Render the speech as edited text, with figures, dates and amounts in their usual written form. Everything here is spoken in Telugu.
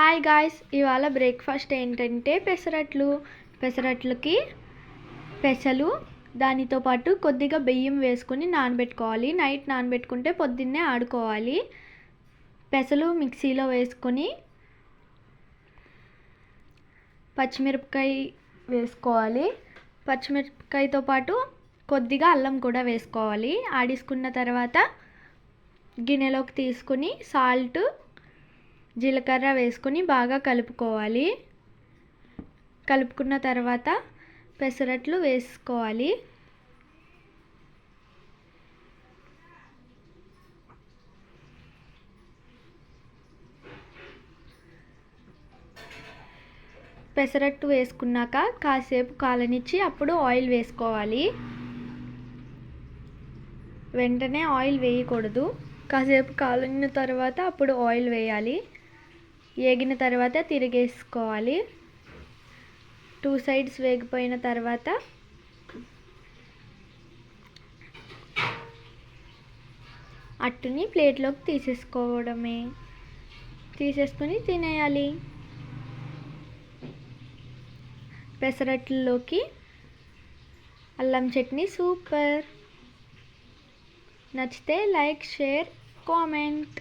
హాయ్ గాయ్స్, ఇవాళ బ్రేక్ఫాస్ట్ ఏంటంటే పెసరట్లకి పెసలు, దానితో పాటు కొద్దిగా బియ్యం వేసుకుని నానబెట్టుకోవాలి. నైట్ నానబెట్టుకుంటే పొద్దున్నే ఆడుకోవాలి. పెసలు మిక్సీలో వేసుకొని పచ్చిమిరపకాయ వేసుకోవాలి. పచ్చిమిరపకాయతో పాటు కొద్దిగా అల్లం కూడా వేసుకోవాలి. ఆడించుకున్న తర్వాత గిన్నెలోకి తీసుకుని సాల్ట్, జీలకర్ర వేసుకొని బాగా కలుపుకోవాలి. కలుపుకున్న తర్వాత పెసరట్లు వేసుకోవాలి. పెసరట్టు వేసుకున్నాక కాసేపు కాలనిచ్చి అప్పుడు ఆయిల్ వేసుకోవాలి. వెంటనే ఆయిల్ వేయకూడదు. కాసేపు కాలిన తర్వాత అప్పుడు ఆయిల్ వేయాలి. వేగిన తర్వాత తిరిగేసుకోవాలి. 2 సైడ్స్ వేగిపోయిన తర్వాత అట్టుని ప్లేట్లోకి తీసేసుకొని తినేయాలి. పెసరట్లలోకి అల్లం చట్నీ సూపర్. నచ్చితే లైక్, షేర్, కామెంట్.